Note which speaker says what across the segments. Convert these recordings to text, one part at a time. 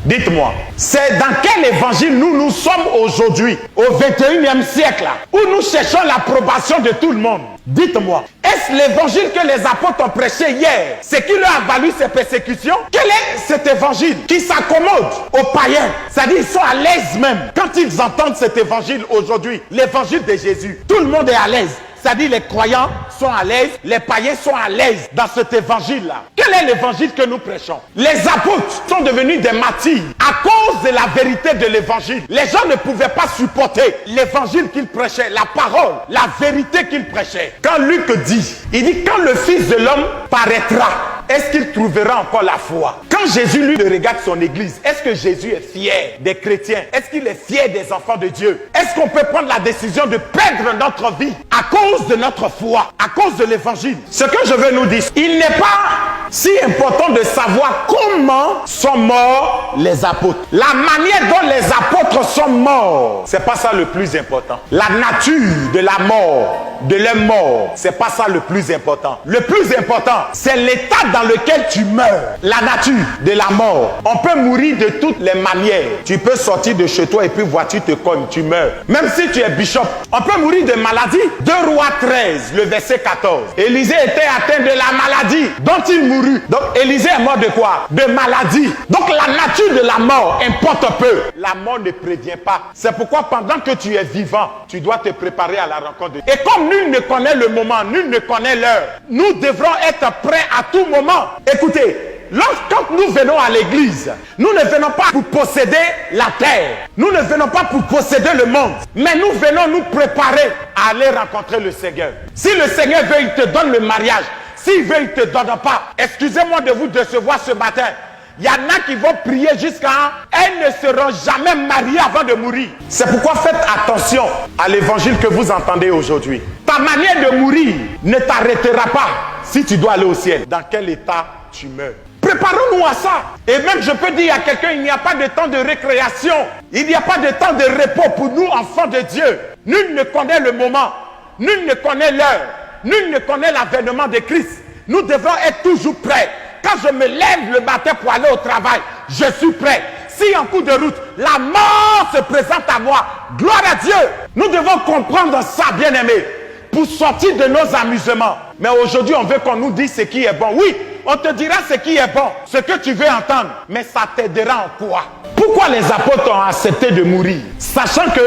Speaker 1: Dites-moi, c'est dans quel évangile nous sommes aujourd'hui, au 21e siècle, là, où nous cherchons l'approbation de tout le monde? Dites-moi, est-ce l'évangile que les apôtres ont prêché hier, ce qui leur a valu ces persécutions? Quel est cet évangile qui s'accommode aux païens? C'est-à-dire ils sont à l'aise même quand ils entendent cet évangile aujourd'hui, l'évangile de Jésus. Tout le monde est à l'aise. C'est-à-dire les croyants sont à l'aise, les païens sont à l'aise dans cet évangile-là. Quel est l'évangile que nous prêchons? Les apôtres sont devenus des martyrs à cause de la vérité de l'évangile. Les gens ne pouvaient pas supporter l'évangile qu'ils prêchaient, la parole, la vérité qu'ils prêchaient. Quand Luc dit, il dit quand le Fils de l'homme paraîtra, est-ce qu'il trouvera encore la foi? Quand Jésus lui regarde son église, est-ce que Jésus est fier des chrétiens? Est-ce qu'il est fier des enfants de Dieu? Est-ce qu'on peut prendre la décision de perdre notre vie à cause de notre foi, à cause de l'évangile? Ce que je veux nous dire, il n'est pas si important de savoir comment sont morts les apôtres. La manière dont les apôtres sont morts, c'est pas ça le plus important. La nature de la mort, de leur mort, c'est pas ça le plus important. Le plus important, c'est l'état dans lequel tu meurs. La nature de la mort. On peut mourir de toutes les manières. Tu peux sortir de chez toi et puis voiture te cogne, tu meurs. Même si tu es bishop, on peut mourir de maladie. 2 Rois 13, le verset 14. Élisée était atteint de la maladie dont il mourut. Donc Élisée est mort de quoi? De maladie. Donc la nature de la mort importe peu. La mort ne prévient pas. C'est pourquoi pendant que tu es vivant, tu dois te préparer à la rencontre de Dieu. Et comme nul ne connaît le moment, nul ne connaît l'heure, nous devrons être prêts à tout moment. Écoutez, quand nous venons à l'église, nous ne venons pas pour posséder la terre. Nous ne venons pas pour posséder le monde. Mais nous venons nous préparer à aller rencontrer le Seigneur. Si le Seigneur veut, il te donne le mariage. S'il veut, il ne te donne pas. Excusez-moi de vous décevoir ce matin. Il y en a qui vont prier jusqu'à... Elles ne seront jamais mariées avant de mourir. C'est pourquoi faites attention à l'évangile que vous entendez aujourd'hui. Ta manière de mourir ne t'arrêtera pas si tu dois aller au ciel. Dans quel état tu meurs? Préparons-nous à ça. Et même je peux dire à quelqu'un, il n'y a pas de temps de récréation. Il n'y a pas de temps de repos pour nous, enfants de Dieu. Nul ne connaît le moment. Nul ne connaît l'heure. Nul ne connaît l'avènement de Christ. Nous devons être toujours prêts. Quand je me lève le matin pour aller au travail, je suis prêt. Si en cours de route, la mort se présente à moi, gloire à Dieu. Nous devons comprendre ça, bien-aimés, pour sortir de nos amusements. Mais aujourd'hui, on veut qu'on nous dise ce qui est bon. Oui, on te dira ce qui est bon, ce que tu veux entendre. Mais ça t'aidera en quoi? Pourquoi les apôtres ont accepté de mourir? Sachant que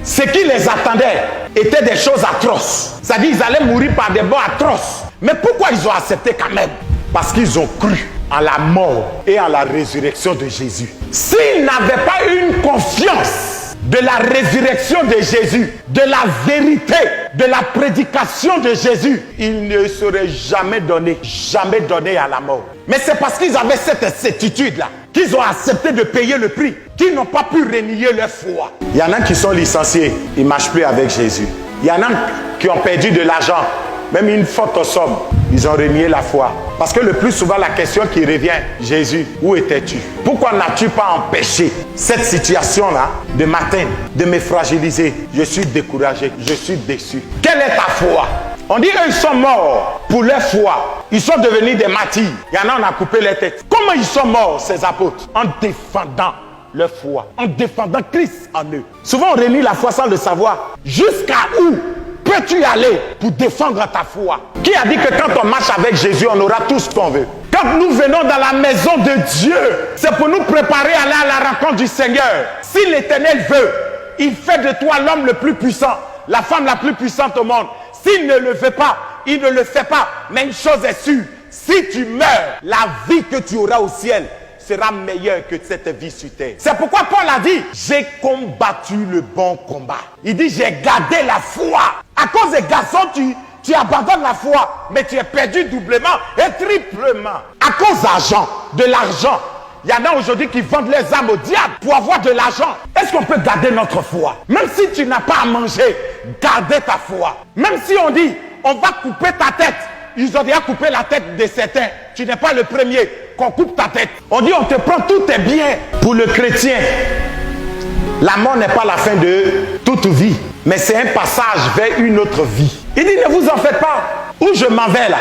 Speaker 1: ce qui les attendait était des choses atroces. C'est-à-dire qu'ils allaient mourir par des morts atroces. Mais pourquoi ils ont accepté quand même? Parce qu'ils ont cru en la mort et en la résurrection de Jésus. S'ils n'avaient pas une confiance de la résurrection de Jésus, de la vérité, de la prédication de Jésus, ils ne seraient jamais donnés à la mort. Mais c'est parce qu'ils avaient cette certitude-là qu'ils ont accepté de payer le prix, qu'ils n'ont pas pu renier leur foi. Il y en a qui sont licenciés, ils ne marchent plus avec Jésus. Il y en a qui ont perdu de l'argent, même une forte somme, ils ont renié la foi. Parce que le plus souvent, la question qui revient, Jésus, où étais-tu? Pourquoi n'as-tu pas empêché cette situation-là de m'atteindre, de me fragiliser? Je suis découragé, je suis déçu. Quelle est ta foi? On dit eux, ils sont morts pour leur foi. Ils sont devenus des martyrs. Il y en a, on a coupé les têtes. Comment ils sont morts, ces apôtres? En défendant leur foi, en défendant Christ en eux. Souvent, on renie la foi sans le savoir. Jusqu'à où peux-tu aller pour défendre ta foi? Qui a dit que quand on marche avec Jésus, on aura tout ce qu'on veut? Quand nous venons dans la maison de Dieu, c'est pour nous préparer à aller à la rencontre du Seigneur. Si l'Éternel veut, il fait de toi l'homme le plus puissant, la femme la plus puissante au monde. S'il ne le veut pas, il ne le fait pas. Mais une chose est sûre, si tu meurs, la vie que tu auras au ciel sera meilleure que cette vie sur terre. C'est pourquoi Paul a dit, j'ai combattu le bon combat. Il dit, j'ai gardé la foi. À cause des garçons, tu abandonnes la foi, mais tu es perdu doublement et triplement. À cause de l'argent. Il y en a aujourd'hui qui vendent les âmes au diable pour avoir de l'argent. Est-ce qu'on peut garder notre foi? Même si tu n'as pas à manger, gardez ta foi. Même si on dit, on va couper ta tête. Ils ont déjà coupé la tête de certains. Tu n'es pas le premier qu'on coupe ta tête. On dit, on te prend tous tes biens. Pour le chrétien, la mort n'est pas la fin de toute vie, mais c'est un passage vers une autre vie. Il dit, ne vous en faites pas. Où je m'en vais là?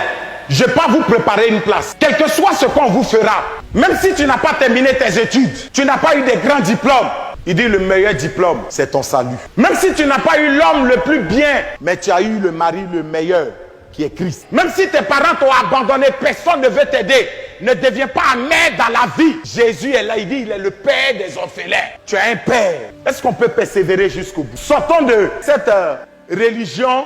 Speaker 1: je peux vous préparer une place. Quel que soit ce qu'on vous fera, même si tu n'as pas terminé tes études, tu n'as pas eu des grands diplômes, il dit le meilleur diplôme, c'est ton salut. Même si tu n'as pas eu l'homme le plus bien, mais tu as eu le mari le meilleur, qui est Christ. Même si tes parents t'ont abandonné, personne ne veut t'aider. Ne deviens pas amer dans la vie. Jésus est là, il dit, il est le père des orphelins. Tu as un père. Est-ce qu'on peut persévérer jusqu'au bout? Sortons de cette religion